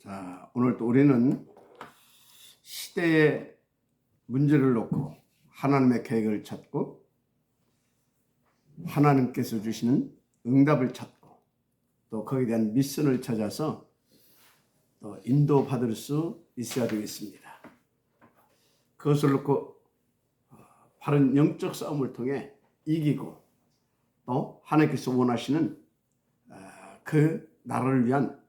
자, 오늘 또 우리는 시대의 문제를 놓고 하나님의 계획을 찾고 하나님께서 주시는 응답을 찾고 또 거기에 대한 미션을 찾아서 또 인도받을 수 있어야 되겠습니다. 그것을 놓고 바른 영적 싸움을 통해 이기고 또 하나님께서 원하시는 그 나라를 위한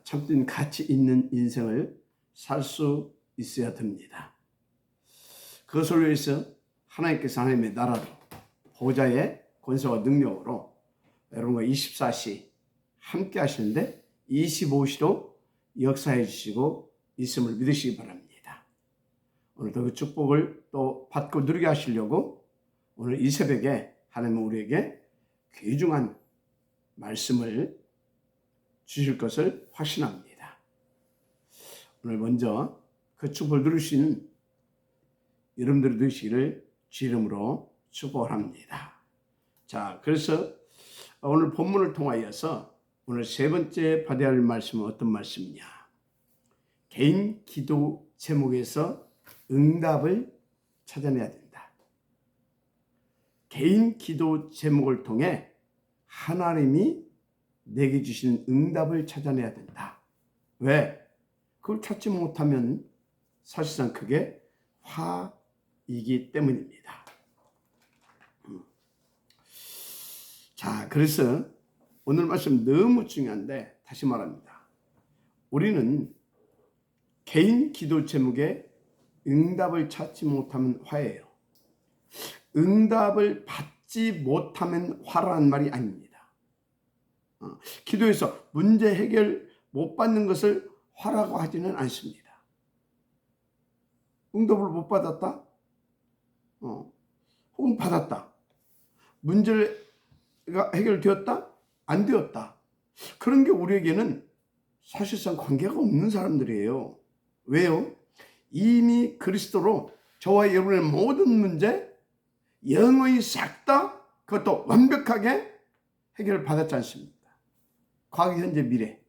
참된 가치 있는 인생을 살 수 있어야 됩니다. 그것을 위해서 하나님께서 하나님의 나라로 보좌의 권세와 능력으로 여러분과 24시 함께 하시는데 25시로 역사해 주시고 있음을 믿으시기 바랍니다. 오늘도 그 축복을 또 받고 누리게 하시려고 오늘 이 새벽에 하나님은 우리에게 귀중한 말씀을 주실 것을 확신합니다. 오늘 먼저 그 축복을 누릴 수 있는 여러분들이 되시기를 주 이름으로 축복합니다. 자, 그래서 오늘 본문을 통하여서 오늘 세 번째 받아야 할 말씀은 어떤 말씀이냐? 개인 기도 제목에서 응답을 찾아내야 된다. 개인 기도 제목을 통해 하나님이 내게 주시는 응답을 찾아내야 된다. 왜? 그걸 찾지 못하면 사실상 그게 화이기 때문입니다. 자, 그래서 오늘 말씀 너무 중요한데 다시 말합니다. 우리는 개인 기도 제목에 응답을 찾지 못하면 화예요. 응답을 받지 못하면 화라는 말이 아닙니다. 기도에서 문제 해결 못 받는 것을 화라고 하지는 않습니다. 응답을 못 받았다? 혹은 받았다. 문제가 해결되었다? 안 되었다. 그런 게 우리에게는 사실상 관계가 없는 사람들이에요. 왜요? 이미 그리스도로 저와 여러분의 모든 문제 영원히 싹 다 그것도 완벽하게 해결을 받았지 않습니까? 과거, 현재, 미래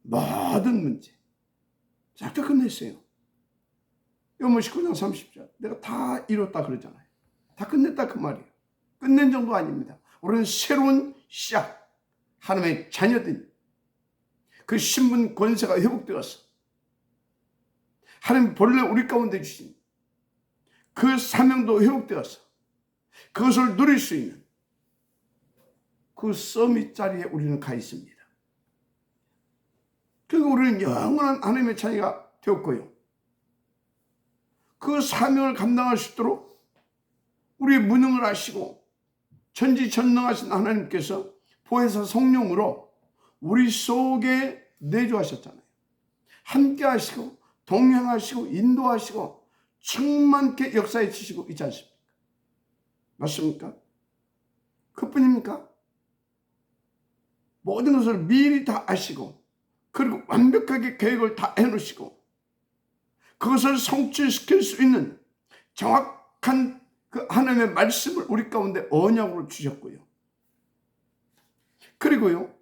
모든 문제 싹 다 끝냈어요. 요번 19장 30절 내가 다 이뤘다 그러잖아요. 다 끝냈다 그 말이에요. 끝낸 정도 아닙니다. 우리는 새로운 시작, 하나님의 자녀들 그 신분 권세가 회복되었어. 하나님 본래 우리 가운데 주신 그 사명도 회복되었어. 그것을 누릴 수 있는 그 서밋 자리에 우리는 가 있습니다. 그리고 우리는 영원한 하나님의 자녀가 되었고요. 그 사명을 감당할 수 있도록 우리의 무능을 아시고 전지전능하신 하나님께서 보혜사 성령으로 우리 속에 내주하셨잖아요. 함께 하시고 동행하시고 인도하시고 충만케 역사해 주시고 있지 않습니까? 맞습니까? 그뿐입니까? 모든 것을 미리 다 아시고 그리고 완벽하게 계획을 다 해놓으시고 그것을 성취시킬 수 있는 정확한 그 하나님의 말씀을 우리 가운데 언약으로 주셨고요. 그리고요,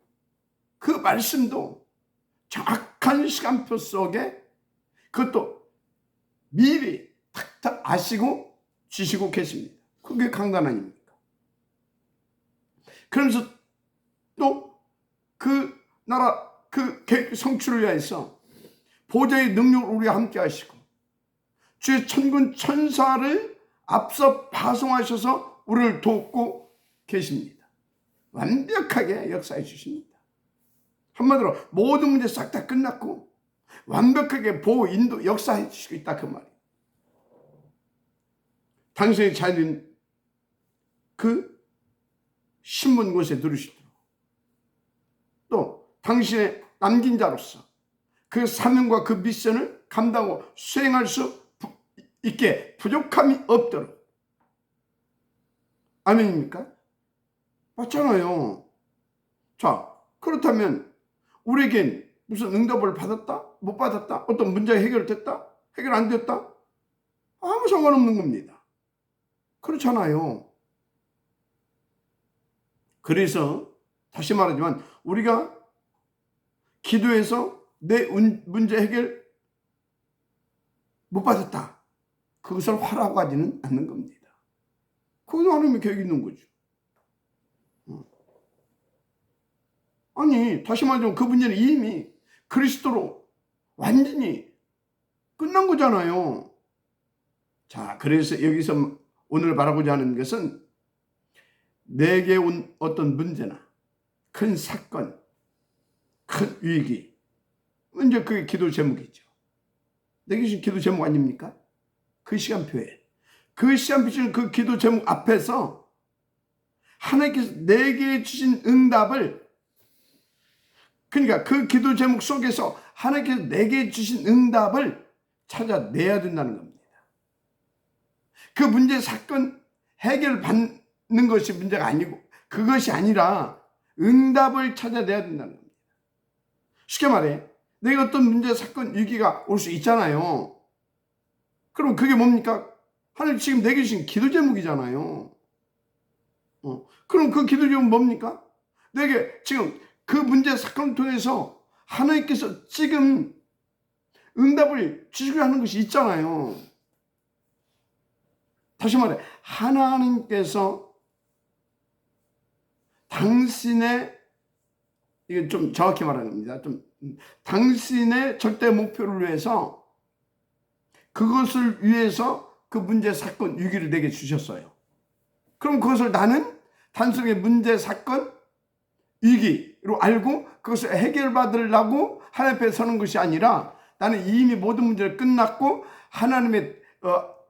그 말씀도 정확한 시간표 속에 그것도 미리 탁탁 아시고 주시고 계십니다. 그게 강단 아닙니까? 그러면서 또 그 나라 그 성취를 위해서 보좌의 능력을 우리와 함께 하시고 주의 천군 천사를 앞서 파송하셔서 우리를 돕고 계십니다. 완벽하게 역사해 주십니다. 한마디로 모든 문제 싹 다 끝났고 완벽하게 보호, 인도, 역사해 주시고 있다 그 말이에요. 당신의 자녀는 그 신분 곳에 들으시도록 또 당신의 남긴 자로서 그 사명과 그 미션을 감당하고 수행할 수 있게 부족함이 없도록. 아멘입니까? 맞잖아요. 자, 그렇다면 우리에겐 무슨 응답을 받았다? 못 받았다? 어떤 문제가 해결됐다? 해결 안 됐다? 아무 상관없는 겁니다. 그렇잖아요. 그래서 다시 말하지만 우리가 기도해서 내 문제 해결 못 받았다, 그것을 화라고 하지는 않는 겁니다. 그건 하나님의 계획이 있는 거죠. 아니, 다시 말하자면 그 문제는 이미 그리스도로 완전히 끝난 거잖아요. 자, 그래서 여기서 오늘 말하고자 하는 것은 내게 온 어떤 문제나 큰 사건, 큰 위기, 이제 그게 기도 제목이죠. 내게 주신 기도 제목 아닙니까? 그 시간표에, 그 시간표 주신 그 기도 제목 앞에서 하나님께서 내게 주신 응답을, 그러니까 그 기도 제목 속에서 하나님께서 내게 주신 응답을 찾아내야 된다는 겁니다. 그 문제 사건 해결 받는 것이 문제가 아니고, 그것이 아니라 응답을 찾아내야 된다는 겁니다. 쉽게 말해, 내가 어떤 문제 사건 위기가 올 수 있잖아요. 그럼 그게 뭡니까? 하나님 지금 내게 주신 기도 제목이잖아요. 그럼 그 기도 제목은 뭡니까? 내게 지금 그 문제 사건을 통해서 하나님께서 지금 응답을 주시려 하는 것이 있잖아요. 다시 말해, 하나님께서 당신의, 이게 좀 정확히 말하는 겁니다. 당신의 절대 목표를 위해서, 그것을 위해서 그 문제 사건 위기를 내게 주셨어요. 그럼 그것을 나는 단순히 문제 사건 위기로 알고 그것을 해결받으려고 하나님 앞에 서는 것이 아니라, 나는 이미 모든 문제를 끝났고 하나님의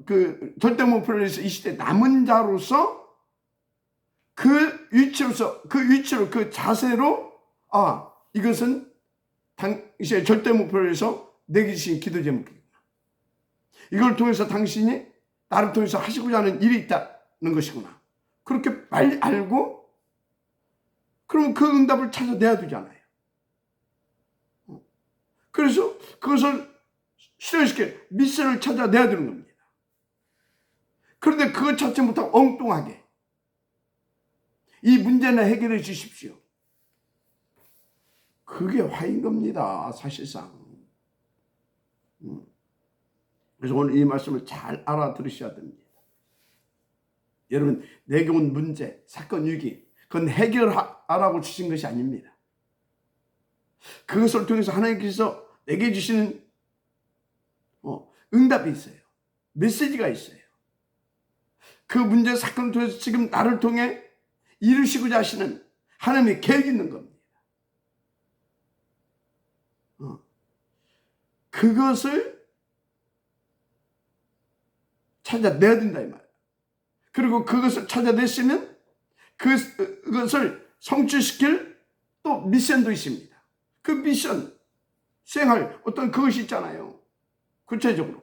그 절대 목표를 위해서 이 시대 남은 자로서 그 위치로 그 자세로, 이것은 당신의 절대 목표를 위해서 내게 주신 기도 제목이구나. 이걸 통해서 당신이 나를 통해서 하시고자 하는 일이 있다는 것이구나. 그렇게 빨리 알고, 그러면 그 응답을 찾아내야 되잖아요. 그래서 그것을 실현시켜 미션을 찾아내야 되는 겁니다. 그런데 그것 찾지 못하고 엉뚱하게 이 문제는 해결해 주십시오, 그게 화인 겁니다, 사실상. 그래서 오늘 이 말씀을 잘 알아들으셔야 됩니다. 여러분, 내게 온 문제, 사건, 위기, 그건 해결하라고 주신 것이 아닙니다. 그것을 통해서 하나님께서 내게 주시는 응답이 있어요. 메시지가 있어요. 그 문제, 사건을 통해서 지금 나를 통해 이루시고자 하시는 하나님의 계획이 있는 겁니다. 그것을 찾아내야 된다 이 말이에요. 그리고 그것을 찾아내시면 그것을 성취시킬 또 미션도 있습니다. 그 미션 수행할 어떤 그것이 있잖아요, 구체적으로.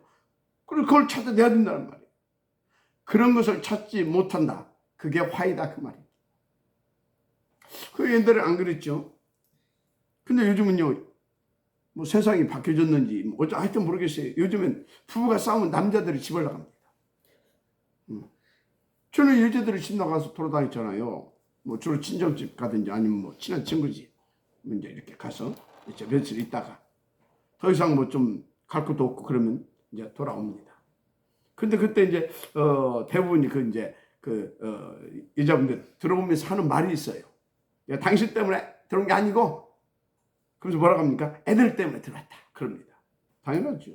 그리고 그걸 찾아내야 된다는 말이에요. 그런 것을 찾지 못한다, 그게 화이다, 그 말이에요. 그 옛날에 안 그랬죠. 근데 요즘은요, 뭐 세상이 바뀌어졌는지 하여튼 모르겠어요. 요즘엔 부부가 싸우면 남자들이 집을 나갑니다. 저는 여자들이 집 나가서 돌아다녔잖아요. 뭐 주로 친정집 가든지 아니면 뭐 친한 친구 집 이제 이렇게 가서 이제 며칠 있다가 더 이상 뭐 좀 갈 것도 없고 그러면 이제 돌아옵니다. 근데 그때 이제 대부분이 여자분들 들어오면서 하는 말이 있어요. 야, 당신 때문에 들어온 게 아니고, 그래서 뭐라고 합니까? 애들 때문에 들어왔다, 그럽니다. 당연하죠.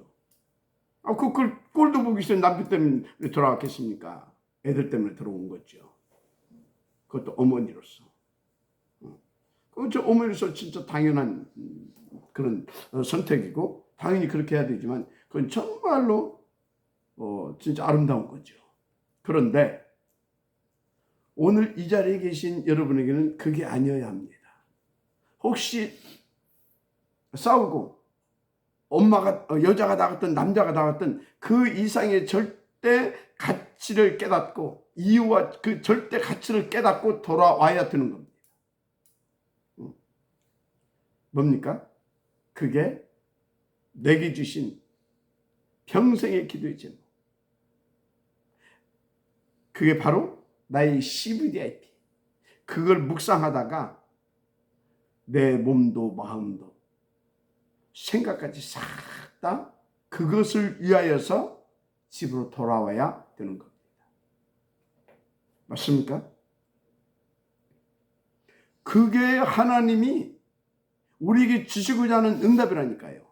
그 꼴도 보기 싫은 남편 때문에 돌아왔겠습니까? 애들 때문에 들어온 거죠. 그것도 어머니로서. 저 어머니로서 진짜 당연한 그런 선택이고 당연히 그렇게 해야 되지만, 그건 정말로 진짜 아름다운 거죠. 그런데 오늘 이 자리에 계신 여러분에게는 그게 아니어야 합니다. 혹시 싸우고 여자가 나갔든 남자가 나갔든 그 이상의 절대 가치를 깨닫고, 이유와 그 절대 가치를 깨닫고 돌아와야 되는 겁니다. 뭡니까? 그게 내게 주신 평생의 기도의 제목. 그게 바로 나의 CVDIP. 그걸 묵상하다가 내 몸도 마음도 생각까지 싹 다 그것을 위하여서 집으로 돌아와야 되는 겁니다. 맞습니까? 그게 하나님이 우리에게 주시고자 하는 응답이라니까요.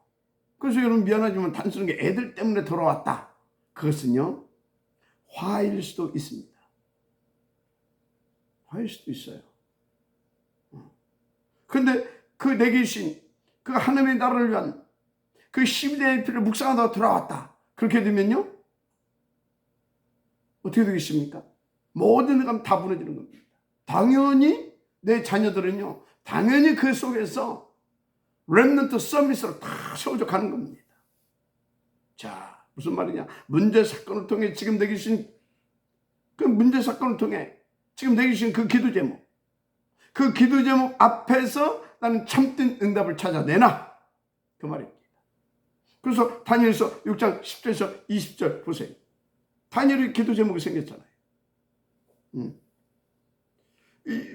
그래서 여러분 미안하지만 단순하게 애들 때문에 돌아왔다. 그것은요, 화일 수도 있습니다. 화일 수도 있어요. 그런데 그 내게 주신 그 하나님의 나라를 위한 그 12대의 피를 묵상하다가 돌아왔다. 그렇게 되면요, 어떻게 되겠습니까? 모든 것은 다 무너지는 겁니다. 당연히 내 자녀들은요, 당연히 그 속에서 렘넌트 서밋으로 다 세워져 가는 겁니다. 자, 무슨 말이냐? 문제 사건을 통해 지금 내게 주신 그 문제 사건을 통해 지금 내게 주신 그 기도 제목, 그 기도 제목 앞에서 나는 참된 응답을 찾아내나, 그 말입니다. 그래서 다니엘서 6장 10절에서 20절 보세요. 다니엘의 기도 제목이 생겼잖아요.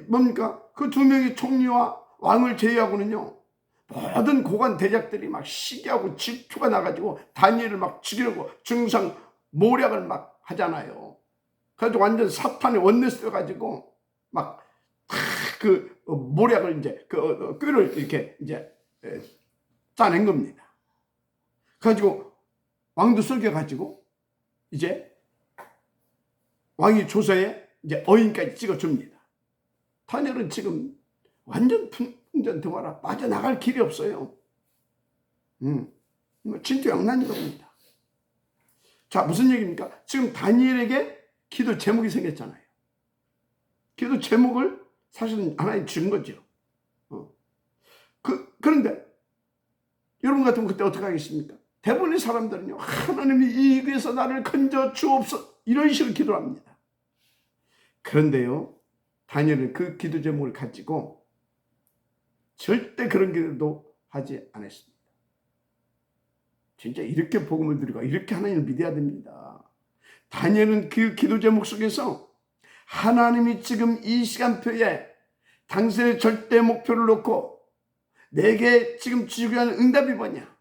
뭡니까? 그 두 명의 총리와 왕을 제외하고는요, 모든 고관 대작들이 막 시기하고 질투가 나가지고 다니엘을 막 죽이려고 중상 모략을 막 하잖아요. 그래서 완전 사탄의 원내스 가지고 막 그 모략을 이제 그 꾀를 이렇게 이제 짜낸 겁니다. 그래가지고 왕도 썩여가지고 이제 왕이 조서에 이제 어인까지 찍어줍니다. 다니엘은 지금 완전 풍전등화라 빠져나갈 길이 없어요. 진퇴양난인 겁니다. 자, 무슨 얘기입니까? 지금 다니엘에게 기도 제목이 생겼잖아요. 기도 제목을 사실은 하나님 준 거죠. 그런데 여러분 같으면 그때 어떻게 하겠습니까? 대부분의 사람들은요, 하나님이 이 위에서 나를 건져 주옵소서, 이런 식으로 기도합니다. 그런데요, 다니엘은 그 기도 제목을 가지고 절대 그런 기도도 하지 않았습니다. 진짜 이렇게 복음을 드리고 이렇게 하나님을 믿어야 됩니다. 다니엘은 그 기도 제목 속에서 하나님이 지금 이 시간표에 당신의 절대 목표를 놓고 내게 지금 주시고 하는 응답이 뭐냐,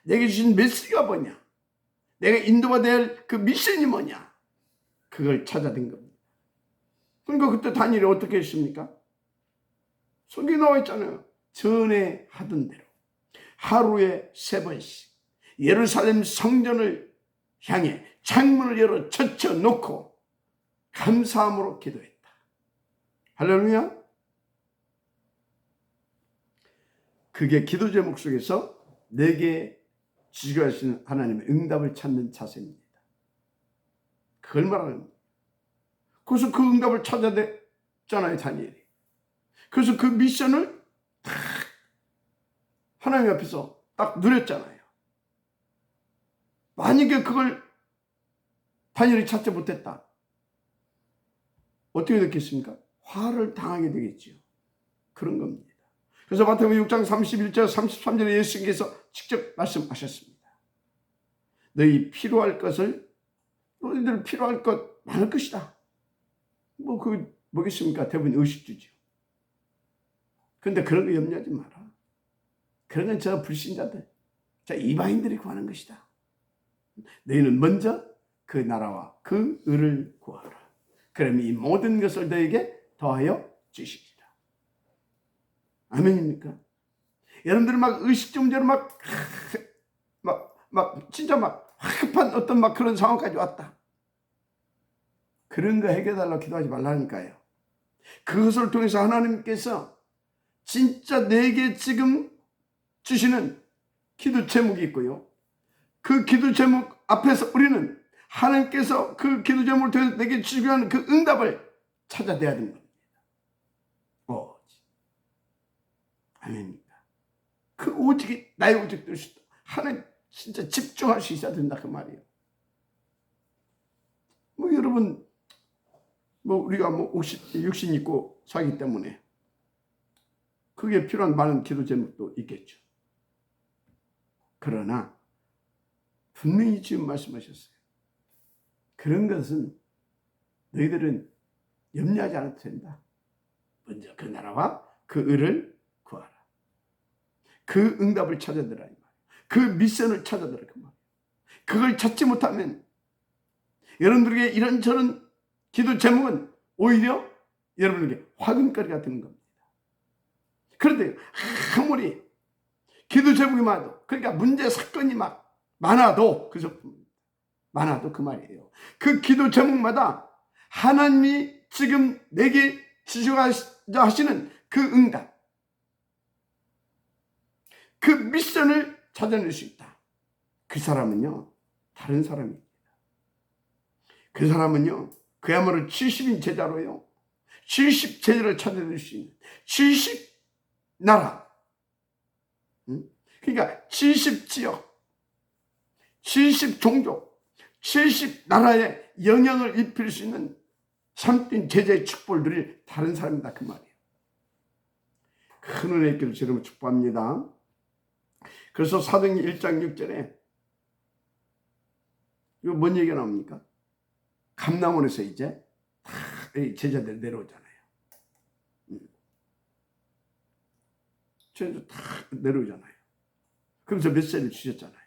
내게 주신 메시지가 뭐냐, 내가 인도받아야 할 그 미션이 뭐냐, 그걸 찾아낸 겁니다. 그러니까 그때 다니엘이 어떻게 했습니까? 성경에 나와 있잖아요. 전에 하던 대로 하루에 3번씩 예루살렘 성전을 향해 창문을 열어 젖혀놓고 감사함으로 기도했다. 할렐루야. 그게 기도 제목 속에서 내게 주시고 하시는 하나님의 응답을 찾는 자세입니다. 그걸 말하는 겁니다. 그래서 그 응답을 찾아냈잖아요, 다니엘이. 그래서 그 미션을 딱 하나님 앞에서 딱 누렸잖아요. 만약에 그걸 다니엘이 찾지 못했다, 어떻게 됐겠습니까? 화를 당하게 되겠지요. 그런 겁니다. 그래서 마태복음 6장 31절 33절에 예수님께서 직접 말씀하셨습니다. 너희 필요할 것을, 너희들 필요할 것 많을 것이다. 뭐겠습니까? 대부분 의식주죠. 그런데 그런 거 염려하지 마라. 그런 건 저 불신자들, 저 이방인들이 구하는 것이다. 너희는 먼저 그 나라와 그 의를 구하라. 그러면 이 모든 것을 너에게 더하여 주시리라. 아멘입니까? 여러분들은 막 의식주문제로 진짜 막 급한 어떤 막 그런 상황까지 왔다. 그런 거 해결해달라고 기도하지 말라니까요. 그것을 통해서 하나님께서 진짜 내게 지금 주시는 기도 제목이 있고요. 그 기도 제목 앞에서 우리는 하나님께서 그 기도 제목을 통해서 내게 주시고 하는 그 응답을 찾아내야 됩니다. 아멘입니다. 그 오직이 나의 오직 되시다. 하나님 진짜 집중할 수 있어야 된다, 그 말이에요. 여러분, 우리가 육신 있고 살기 때문에 그게 필요한 많은 기도 제목도 있겠죠. 그러나 분명히 지금 말씀하셨어요. 그런 것은 너희들은 염려하지 않아도 된다. 먼저 그 나라와 그 의를 구하라. 그 응답을 찾아내라, 이 말. 그 미션을 찾아들어 그 말. 그걸 찾지 못하면 여러분들에게 이런저런 기도 제목은 오히려 여러분에게 화근거리가 되는 겁니다. 그런데 아무리 기도 제목이 많아도, 그러니까 문제 사건이 막 많아도, 많아도 그 말이에요. 그 기도 제목마다 하나님이 지금 내게 지시하시자 하시는 그 응답, 그 미션을 찾아낼 수 있다. 그 사람은요, 다른 사람입니다. 그 사람은요, 그야말로 70인 제자로요, 70 제자를 찾아낼 수 있는 70 나라, 그러니까 70 지역, 70 종족, 70 나라에 영향을 입힐 수 있는 참된 제자의 축복을 누릴 다른 사람이다 그 말이에요. 큰 은혜의 길을 주님을 축복합니다. 그래서 사도행전 1장 6절에 이거 뭔 얘기가 나옵니까? 감람원에서 이제 다 제자들 내려오잖아요. 제자들 다 내려오잖아요. 그래서 메시지를 주셨잖아요.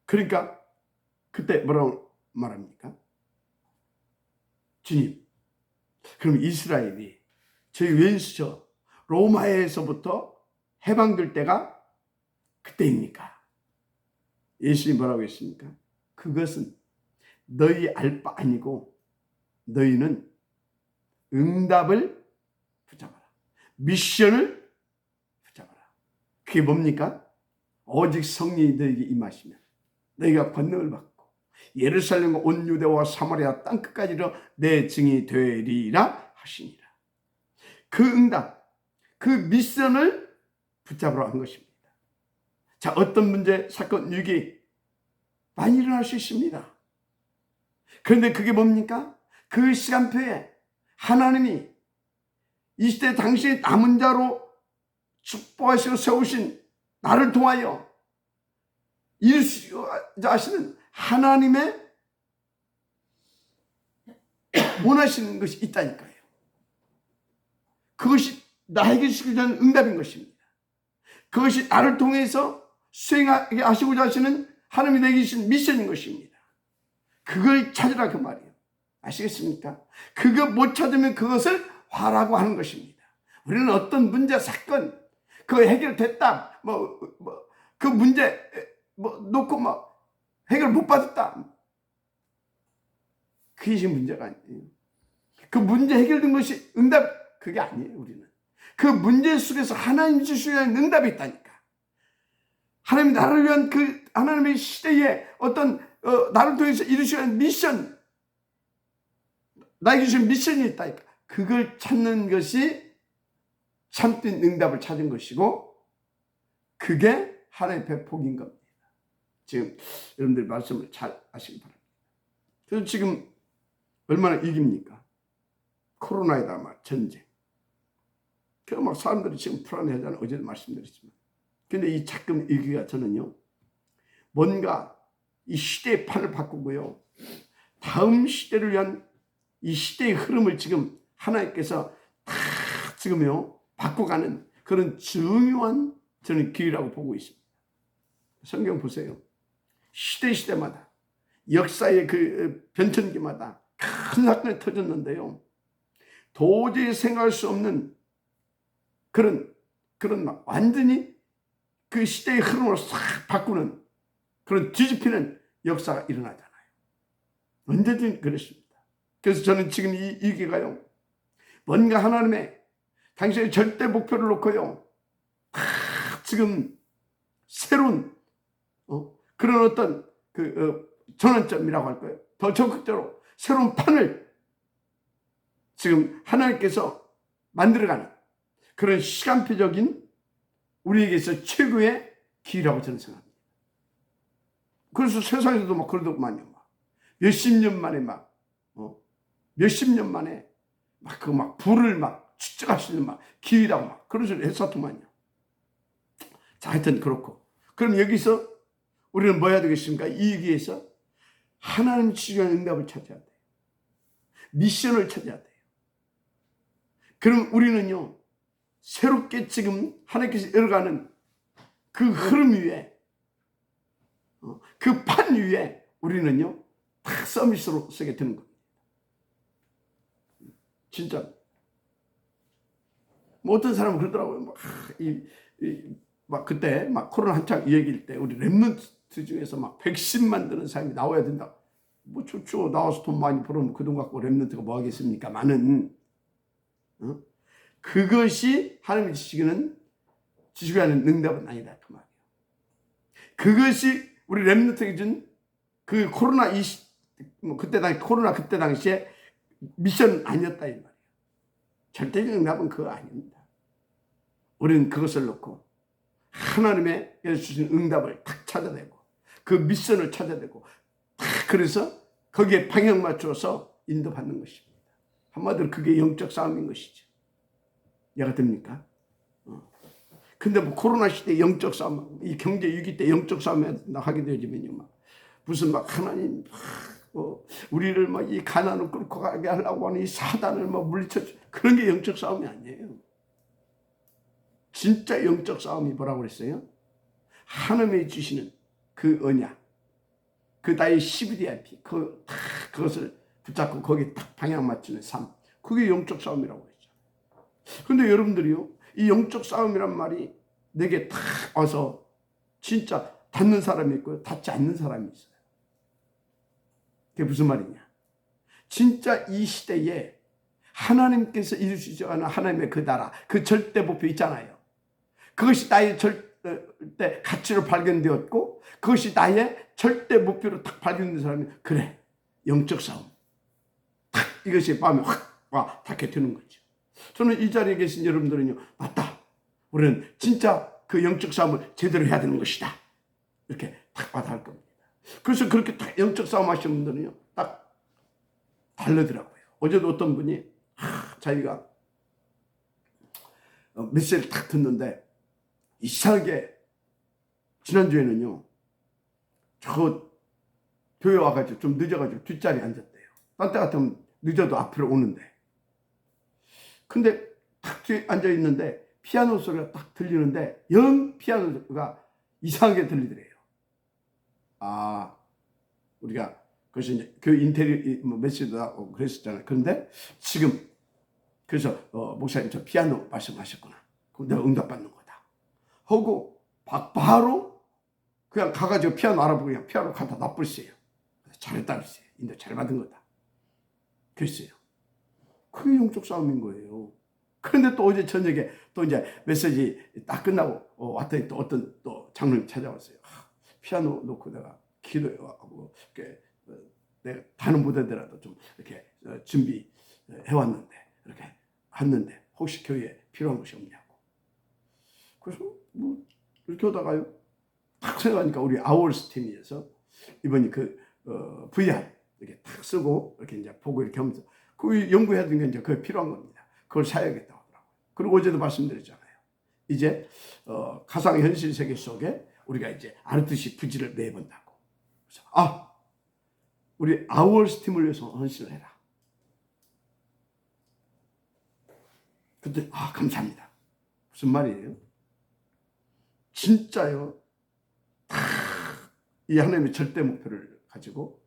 그러니까 그때 뭐라고 말합니까? 주님, 그럼 이스라엘이 저희 왼수저 로마에서부터 해방될 때가 그때입니까? 예수님 뭐라고 했습니까? 그것은 너희 알 바 아니고 너희는 응답을 붙잡아라. 미션을 붙잡아라. 그게 뭡니까? 오직 성령이 너희에게 임하시면 너희가 권능을 받고 예루살렘과 온 유대와 사마리아 땅끝까지로 내 증인이 되리라 하시니라. 그 응답, 그 미션을 붙잡으러 한 것입니다. 자, 어떤 문제, 사건, 위기 많이 일어날 수 있습니다. 그런데 그게 뭡니까? 그 시간표에 하나님이 이 시대 당시의 남은 자로 축복하시고 세우신 나를 통하여 이루시고자 하시는 하나님의 원하시는 것이 있다니까요. 그것이 나에게 주시는 응답인 것입니다. 그것이 나를 통해서 수행하게 하시고자 하시는 하나님이 내게 주신 미션인 것입니다. 그걸 찾으라 그 말이에요. 아시겠습니까? 그거 못 찾으면 그것을 화라고 하는 것입니다. 우리는 어떤 문제, 사건, 그거 해결됐다, 그 문제, 놓고 해결 못 받았다. 그것이 문제가 아니에요. 그 문제 해결된 것이 응답, 그게 아니에요, 우리는. 그 문제 속에서 하나님 주시는 응답이 있다니까. 하나님 나를 위한 그 하나님의 시대에 어떤 나를 통해서 이루시는 미션, 나에게 주신 미션이 있다니까. 그걸 찾는 것이 참된 응답을 찾은 것이고, 그게 하나님의 배폭인 겁니다. 지금 여러분들 말씀을 잘 아시기 바랍니다. 그래서 지금 얼마나 위기입니까? 코로나에다 막 전쟁. 그 막 사람들이 지금 불안해하잖아요. 어제도 말씀드렸지만. 근데 이 작금 위기가 저는요, 뭔가 이 시대의 판을 바꾸고요, 다음 시대를 위한 이 시대의 흐름을 지금 하나님께서 다 지금요 바꿔가는 그런 중요한 저는 기회라고 보고 있습니다. 성경 보세요. 시대마다 역사의 그 변천기마다 큰 사건이 터졌는데요, 도저히 생각할 수 없는 그런 막 완전히 그 시대의 흐름으로 싹 바꾸는 그런 뒤집히는 역사가 일어나잖아요. 언제든 그렇습니다. 그래서 저는 지금 이 위기가요, 뭔가 하나님의 당신의 절대 목표를 놓고요, 지금 새로운 그런 어떤 전환점이라고 할 거예요. 더 적극적으로 새로운 판을 지금 하나님께서 만들어가는 그런 시간표적인 우리에게서 최고의 기회라고 저는 생각합니다. 그래서 세상에서도 막 그러더만요. 몇십 년 만에 몇십 년 만에 불을 추적할 수 있는 기회라고 그런 소리 했었더만요. 자, 하여튼 그렇고. 그럼 여기서 우리는 뭐 해야 되겠습니까? 이 위기에서 하나님 주시는 응답을 찾아야 돼요. 미션을 찾아야 돼요. 그럼 우리는요, 새롭게 지금 하나님께서 열어가는 그 흐름 위에, 그 판 위에 우리는요 다 서밋으로 서게 되는 겁니다. 진짜. 뭐 어떤 사람은 그러더라고요. 막 그때 막 코로나 한창 얘기일 때 우리 랩런트 중에서 막 백신 만드는 사람이 나와야 된다. 뭐 좋죠. 나와서 돈 많이 벌으면 그 돈 갖고 랩런트가 뭐 하겠습니까? 많은. 그것이 하나님이 지시하는 응답은 아니다. 그 말이에요. 그것이 우리 랩런트에게 준 그 코로나 코로나 그때 당시에 미션은 아니었다 이 말이에요. 절대적 응답은 그거 아닙니다. 우리는 그것을 놓고 하나님의 주신 응답을 탁 찾아내고 그 미션을 찾아내고 탁 그래서 거기에 방향 맞춰서 인도받는 것입니다. 한마디로 그게 영적 싸움인 것이죠. 이해가 됩니까? 근데 뭐 코로나 시대 영적 싸움, 이 경제 위기 때 영적 싸움 하게 되지면요, 막 무슨 막 하나님 우리를 막 이 가난을 끌고 가게 하려고 하는 이 사단을 막 물리쳐, 그런 게 영적 싸움이 아니에요. 진짜 영적 싸움이 뭐라고 그랬어요? 하나님이 주시는 그 언약, 그 나의 CBDIP, 그것을 붙잡고 거기에 딱 방향 맞추는 삶, 그게 영적 싸움이라고 했죠. 근데 여러분들이요, 이 영적 싸움이란 말이 내게 딱 와서 진짜 닿는 사람이 있고요, 닿지 않는 사람이 있어요. 그게 무슨 말이냐? 진짜 이 시대에 하나님께서 이루시지 않은 하나님의 그 나라, 그 절대 목표 있잖아요. 그것이 나의 절대 가치로 발견되었고 그것이 나의 절대 목표로 딱 발견된 사람이, 그래, 영적 싸움. 딱 이것이 마음에 확 와 닿게 되는 거죠. 저는 이 자리에 계신 여러분들은요, 맞다, 우리는 진짜 그 영적 싸움을 제대로 해야 되는 것이다, 이렇게 딱 와닿을 겁니다. 그래서 그렇게 딱 영적 싸움 하시는 분들은요 딱 다르더라고요. 어제도 어떤 분이 자기가 메시지를 딱 듣는데 이상하게 지난주에는요 저 교회 와가지고 좀 늦어가지고 뒷자리에 앉았대요. 딴 때 같으면 늦어도 앞으로 오는데, 근데 딱 뒤에 앉아있는데 피아노 소리가 딱 들리는데 영 피아노가 이상하게 들리더래요. 아, 우리가 그래서 이제 교회 인테리어 메시지도 하고 그랬었잖아요. 그런데 지금 그래서 목사님 저 피아노 말씀하셨구나, 그럼 내가 응답받는 거다 하고 바로 그냥 가가지고 피아노 알아보고 그냥 피아노 갖다 놔버렸어요. 잘했다 그랬어요. 인도 잘 받은 거다 그랬어요. 그게 영적 싸움인 거예요. 그런데 또 어제 저녁에 또 이제 메시지 딱 끝나고 왔더니 또 어떤 또 장로님 찾아왔어요. 피아노 놓고 내가 기도하고 이렇게 내가 다른 무대들라도 좀 이렇게 준비해 왔는데, 이렇게 왔는데 혹시 교회에 필요한 것이 없냐고. 그래서 뭐 이렇게 하다가요 딱 생각하니까 우리 아워스 팀에서 이번이 그 VR 이렇게 딱 쓰고 이렇게 이제 보고 이렇게 하면서 그 연구해야 되는 게 이제 그게 필요한 겁니다. 그걸 사야겠다고 하더라고요. 그리고 어제도 말씀드렸잖아요. 이제 가상현실 세계 속에 우리가 이제 아르트시 부지를 내본다고. 그래서 우리 아워스 팀을 위해서 헌신을 해라. 그때 감사합니다. 무슨 말이에요? 진짜요. 이 하나님의 절대 목표를 가지고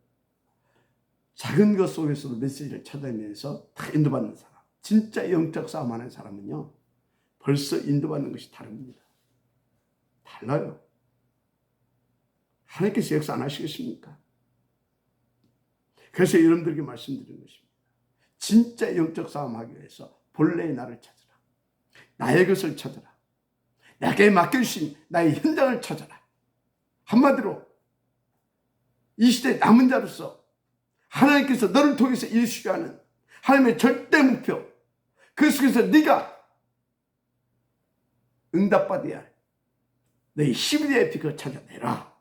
작은 것 속에서도 메시지를 찾아내면서 다 인도받는 사람, 진짜 영적 싸움하는 사람은요 벌써 인도받는 것이 다릅니다. 달라요. 하나님께서 역사 안 하시겠습니까? 그래서 여러분들에게 말씀드리는 것입니다. 진짜 영적 싸움하기 위해서 본래의 나를 찾으라. 나의 것을 찾아라. 내게 맡겨주신 나의 현장을 찾아라. 한마디로 이 시대의 남은 자로서 하나님께서 너를 통해서 이루시게 하는 하나님의 절대 목표, 그 속에서 네가 응답받아야 할 너의 CBD의 그걸 찾아내라.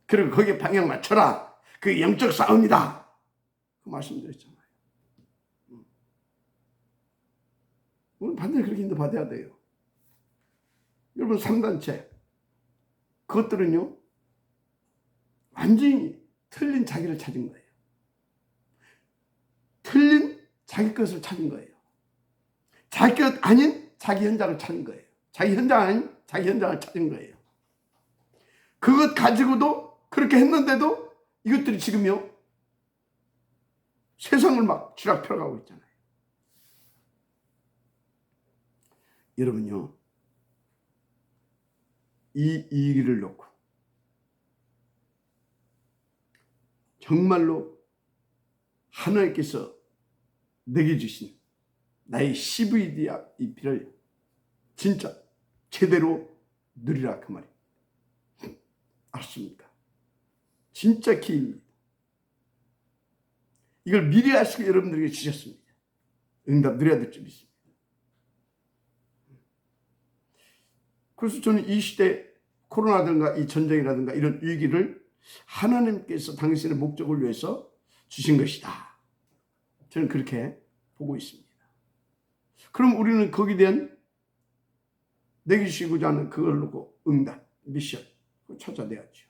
그리고 거기에 방향 맞춰라. 그게 영적 싸움이다. 그 말씀드렸잖아요. 우리는 반드시 그렇게 인도받아야 돼요. 여러분, 상단체 그것들은요 완전히 틀린 자기를 찾은 거예요. 틀린 자기 것을 찾은 거예요. 자기 것 아닌 자기 현장을 찾은 거예요. 자기 현장 아닌 자기 현장을 찾은 거예요. 그것 가지고도 그렇게 했는데도 이것들이 지금요 세상을 막 쥐락펴가고 있잖아요. 여러분요, 이 일을 놓고 정말로 하나님께서 내게 주신 나의 CVDIP를 진짜 제대로 누리라 그 말이에요. 알았습니까? 진짜 기회입니다. 이걸 미리 하시고 여러분들에게 주셨습니다. 응답 누려야 될 줄 믿습니다. 그래서 저는 이 시대 코로나든가 이 전쟁이라든가 이런 위기를 하나님께서 당신의 목적을 위해서 주신 것이다. 저는 그렇게 보고 있습니다. 그럼 우리는 거기에 대한 내게 주시고자 하는 그걸 놓고 응답, 미션 그걸 찾아내야죠.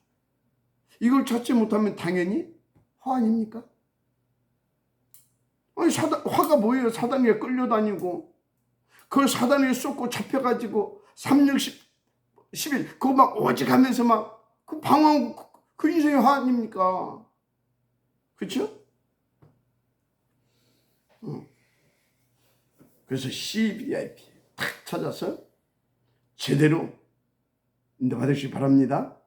이걸 찾지 못하면 당연히 화 아닙니까? 아니 화가 뭐예요? 사단에 끌려다니고 그걸 사단에 쏟고 잡혀가지고 3, 6, 10일 그거 막 오직하면서 막 그 방황하고 그 인생의 화 아닙니까? 그렇죠? 그래서 CVIP 탁 찾아서 제대로 인도받으시기 바랍니다.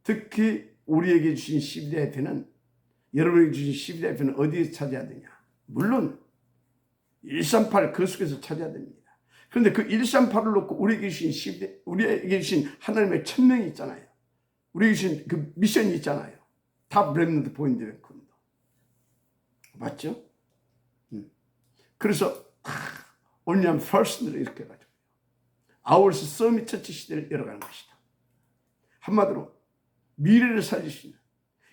특히 우리에게 주신 CVIP는 여러분에게 주신 CVIP는 어디에서 찾아야 되냐? 물론 138 그 속에서 찾아야 됩니다. 그런데 그 138을 놓고 우리에게 주신 하나님의 천명이 있잖아요. 우리에게 주신 그 미션이 있잖아요. 탑 렘넌트 보인드 랭크입니다. 맞죠? 그래서 온리한 퍼슨을 이렇게 해가지고 아울스 서밋 처치 시대를 열어가는 것이다. 한마디로 미래를 살릴 수 있는.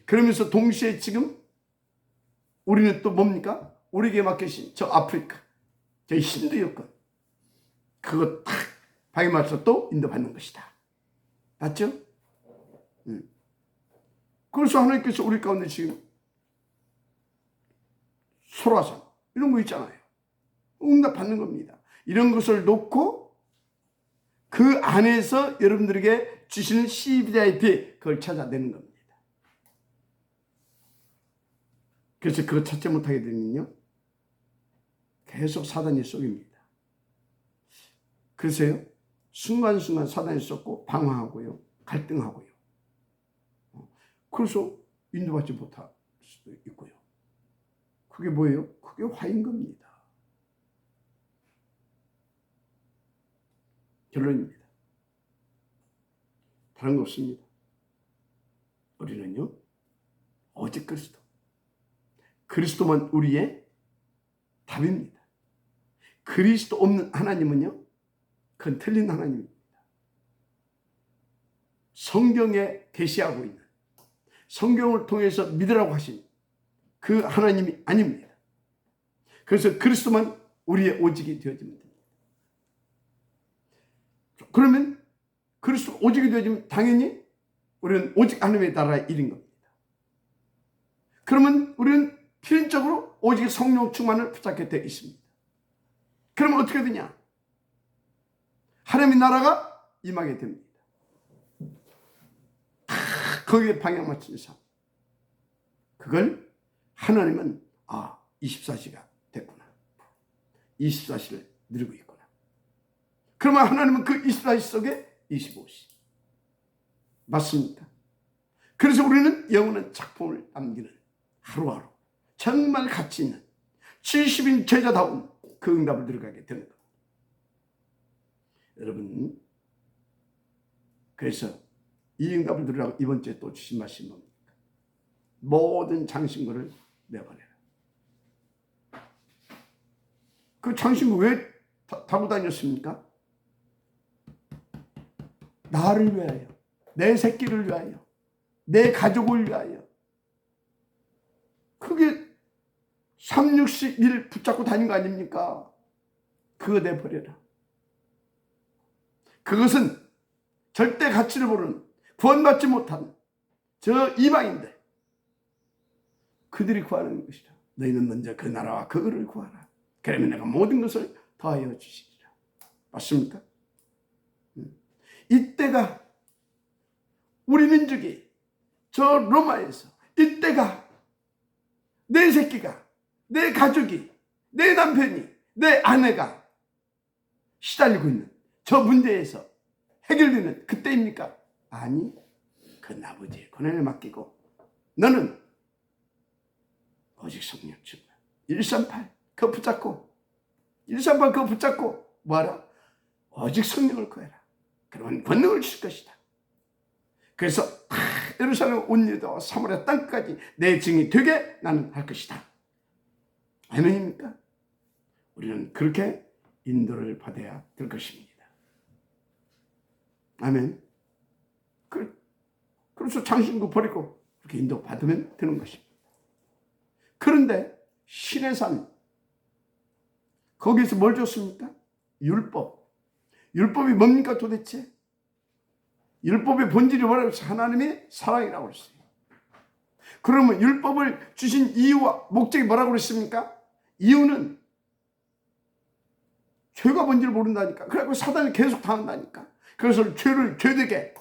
그러면서 동시에 지금 우리는 또 뭡니까? 우리에게 맡기신 저 아프리카, 저 힌두 여건 그거 딱 방에 맞춰서 또 인도받는 것이다. 맞죠? 그래서 하나님께서 우리 가운데 지금 소라산 이런 거 있잖아요. 응답받는 겁니다. 이런 것을 놓고 그 안에서 여러분들에게 주시는 CVIP 그걸 찾아내는 겁니다. 그래서 그거 찾지 못하게 되면요 계속 사단이 속입니다. 그래서요 순간순간 사단이 속고 방황하고요 갈등하고요. 그래서 인도받지 못할 수도 있고요. 그게 뭐예요? 그게 화인 겁니다. 결론입니다. 다른 거 없습니다. 우리는요 오직 그리스도만 우리의 답입니다. 그리스도 없는 하나님은요 그건 틀린 하나님입니다. 성경에 계시하고 있는 성경을 통해서 믿으라고 하신 그 하나님이 아닙니다. 그래서 그리스도만 우리의 오직이 되어지면 됩니다. 그러면 그리스도 오직이 되어지면 당연히 우리는 오직 하나님의 나라의 일인 겁니다. 그러면 우리는 필연적으로 오직 성령 충만을 붙잡게 되어 있습니다. 그러면 어떻게 되냐? 하나님의 나라가 임하게 됩니다. 거기에 방향 맞춘 삶. 그걸 하나님은 24시가 됐구나. 24시를 누리고 있구나. 그러면 하나님은 그 24시 속에 25시. 맞습니까? 그래서 우리는 영원한 작품을 남기는 하루하루 정말 가치 있는 70인 제자다운 그 응답을 들어가게 되는 겁니다. 여러분, 그래서 이 응답을 들으라고 이번 주에 또 주신 말씀이 뭡니까? 모든 장신구를 내버려라. 그 장신구 왜 타고 다녔습니까? 나를 위하여, 내 새끼를 위하여, 내 가족을 위하여. 그게 3, 6, 1 붙잡고 다닌 거 아닙니까? 그거 내버려라. 그것은 절대 가치를 모르는 구원받지 못한 저 이방인들 그들이 구하는 것이다. 너희는 먼저 그 나라와 그 의를 구하라. 그러면 내가 모든 것을 더하여 주시리라. 맞습니까? 이때가 우리 민족이 저 로마에서 이때가 내 새끼가, 내 가족이, 내 남편이, 내 아내가 시달리고 있는 저 문제에서 해결되는 그때입니까? 아니, 그 아버지의 권한을 맡기고 너는 오직 성령 충만 138 그거 붙잡고 138 그거 붙잡고 뭐하라? 오직 성령을 구해라. 그러면 권능을 주실 것이다. 그래서 예루살렘 온 유다와 사마리아 땅까지 내 증이 되게 나는 할 것이다. 아멘입니까? 우리는 그렇게 인도를 받아야 될 것입니다. 아멘. 그래서 장신구 버리고 그렇게 인도 받으면 되는 것입니다. 그런데 신의 산 거기서 뭘 줬습니까? 율법. 율법이 뭡니까 도대체? 율법의 본질이 뭐라고 했어요? 하나님의 사랑이라고 했어요. 그러면 율법을 주신 이유와 목적이 뭐라고 그랬습니까? 이유는 죄가 뭔지를 모른다니까. 그래서 사단이 계속 당한다니까. 그래서 죄를 죄되게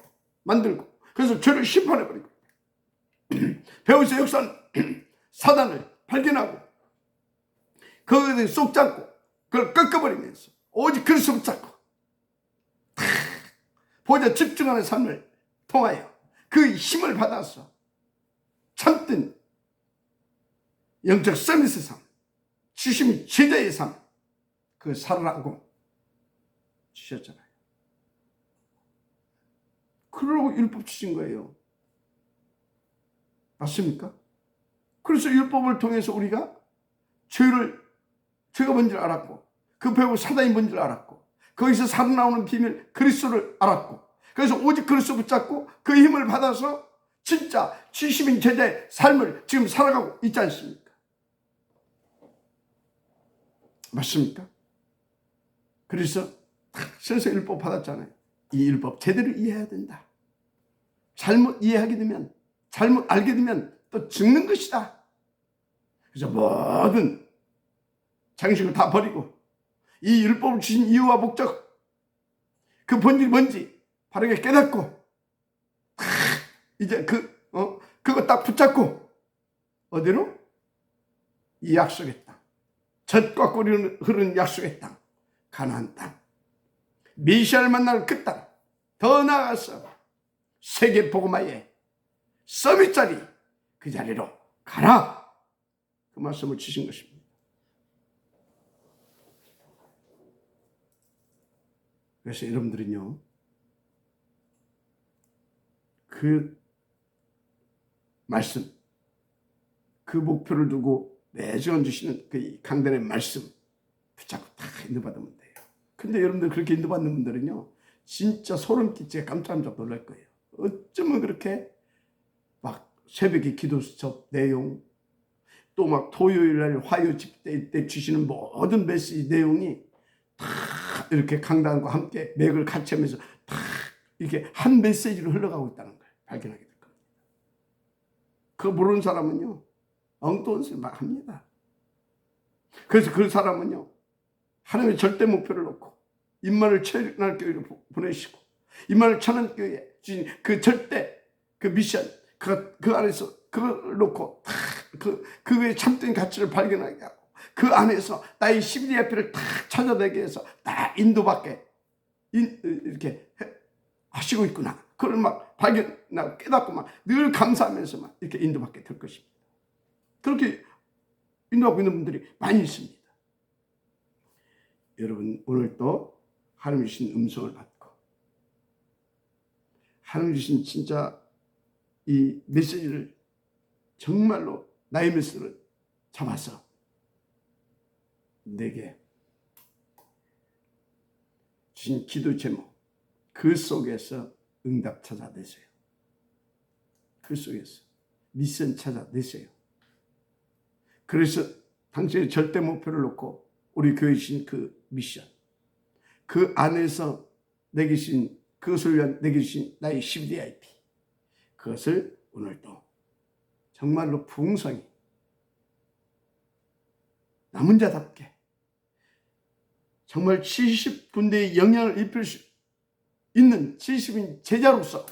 만들고 그래서 죄를 심판해버리고 배후의 역사는 사단을 발견하고 거기에 쏙 잡고 그걸 꺾어버리면서 오직 그리스도 붙잡고 보좌 집중하는 삶을 통하여 그 힘을 받아서 참된 영적 서비스 삶, 주심 제자의 삶, 그 살아라고 주셨잖아요. 그러고 율법 주신 거예요. 맞습니까? 그래서 율법을 통해서 우리가 죄가 뭔지를 알았고 그 배우 사단이 뭔지를 알았고 거기서 살아나오는 비밀 그리스도를 알았고 그래서 오직 그리스도 붙잡고 그 힘을 받아서 진짜 지심인 제자의 삶을 지금 살아가고 있지 않습니까? 맞습니까? 그래서 세상 율법 받았잖아요. 이 율법 제대로 이해해야 된다. 잘못 이해하게 되면 잘못 알게 되면 또 죽는 것이다. 그래서 모든 장식을 다 버리고 이 율법을 주신 이유와 목적 그 본질이 뭔지 바르게 깨닫고 이제 그거 딱 붙잡고 어디로? 이 약속의 땅, 젖과 꿀이 흐르는 약속의 땅, 가나안 땅, 메시아를 만날 그 땅, 더 나아가서 세계 복음화의 서밋 자리 그 자리로 가라. 그 말씀을 주신 것입니다. 그래서 여러분들은요, 그 말씀, 그 목표를 두고 매주 주시는 그 강단의 말씀 붙잡고 다 인도받으면 돼요. 근데 여러분들 그렇게 인도받는 분들은요, 진짜 소름 끼치게 깜짝깜짝 놀랄 거예요. 어쩌면 그렇게 막 새벽에 기도 수첩 내용, 또 막 토요일 날 화요 집회 때 주시는 모든 메시지 내용이 다 이렇게 강단과 함께 맥을 같이 하면서 다 이렇게 한 메시지로 흘러가고 있다는 걸 발견하게 될 겁니다. 그거 모르는 사람은요, 엉뚱한 소리 막 합니다. 그래서 그 사람은요, 하나님의 절대 목표를 놓고 임마누엘 천안교회로 보내시고 임마누엘 천안교회 주신 그 절대 그 미션 그 안에서 그걸 놓고 다 그의 참된 가치를 발견하게 하고 그 안에서 나의 십리아피를 다 찾아내게 해서 다 인도받게 이렇게 하시고 있구나. 그걸 막 발견하고 깨닫고 막 늘 감사하면서 막 이렇게 인도받게 될 것입니다. 그렇게 인도하고 있는 분들이 많이 있습니다. 여러분 오늘 또 하나님 주신 음성을 받고 하나님 주신 진짜 이 메시지를 정말로 나의 메시지를 잡아서 내게 주신 기도 제목 그 속에서 응답 찾아내세요. 그 속에서 미션 찾아내세요. 그래서 당신의 절대 목표를 놓고 우리 교회에 주신 그 미션 그 안에서 내게 주신 그것을 위한 내게 주신 나의 CVDIP 그것을 오늘도 정말로 풍성히 남은 자답게 정말 70군데의 영향을 입힐 수 있는 70인 제자로서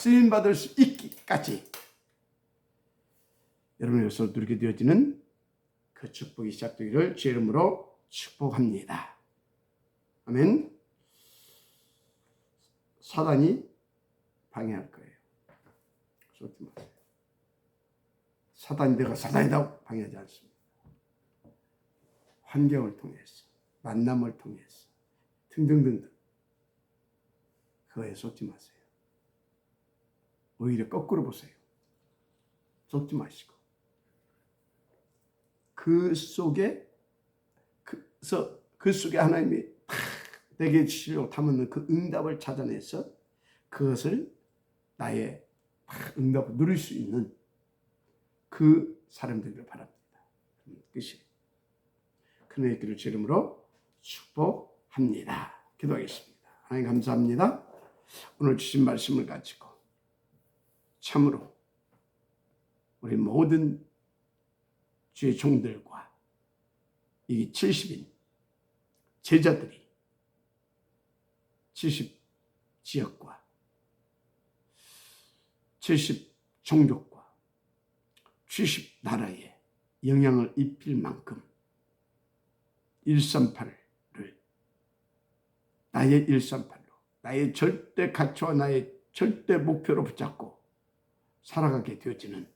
쓰임받을 수 있기까지 여러분의 것으로 누리게 되어지는 그 축복이 시작되기를 주의 이름으로 축복합니다. 아멘. 사단이 방해할 거예요. 쏟지 마세요. 사단이 내가 사단이다 방해하지 않습니다. 환경을 통해서, 만남을 통해서 등등등등 그거에 쏟지 마세요. 오히려 거꾸로 보세요. 쏟지 마시고 그 속에 하나님이 내게 주시려고 담은 그 응답을 찾아내서 그것을 나의 응답을 누릴 수 있는 그 사람 되기를 바랍니다. 끝이 그의 길을 주 이름으로 축복합니다. 기도하겠습니다. 하나님 감사합니다. 오늘 주신 말씀을 가지고 참으로 우리 모든 주의 종들과 이 70인 제자들이 70 지역과 70 종족과 70 나라에 영향을 입힐 만큼 138을 나의 138로 나의 절대 가치와 나의 절대 목표로 붙잡고 살아가게 되어지는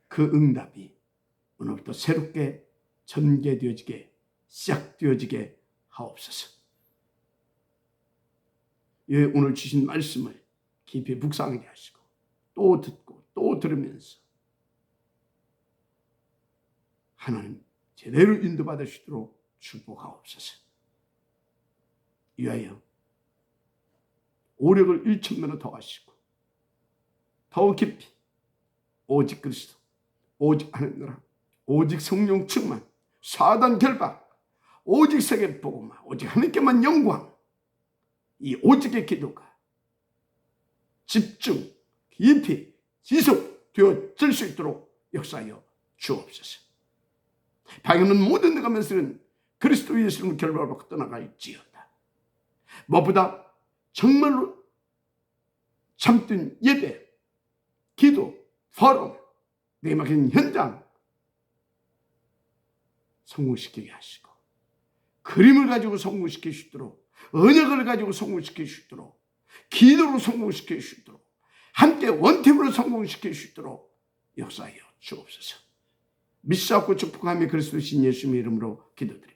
그 응답이 오늘부터 새롭게 전개되어지게 시작되어지게 하옵소서. 예, 오늘 주신 말씀을 깊이 묵상하게 하시고 또 듣고 또 들으면서 하나님 제대로 인도받으시도록 축복하옵소서. 이하여 오력을 1,000배로 더하시고 더 깊이 오직 그리스도, 오직 하나님 나라, 오직 성령 충만, 사단 결박, 오직 세계 복음화, 오직 하나님께만 영광, 이 오직의 기도가 집중, 깊이 지속되어질 수 있도록 역사하여 주옵소서. 방해는 모든 내가 면서는 그리스도 예수를 결박을 받고 떠나갈지어다. 무엇보다 정말로 참된 예배, 기도, 포럼, 내게 맡긴 현장 성공시키게 하시고 그림을 가지고 성공시킬 수 있도록 언약을 가지고 성공시킬 수 있도록 기도로 성공시킬 수 있도록 함께 원팀으로 성공시킬 수 있도록 역사하여 주옵소서. 믿사옵고 축복하며 그리스도 신 예수님의 이름으로 기도드립니다.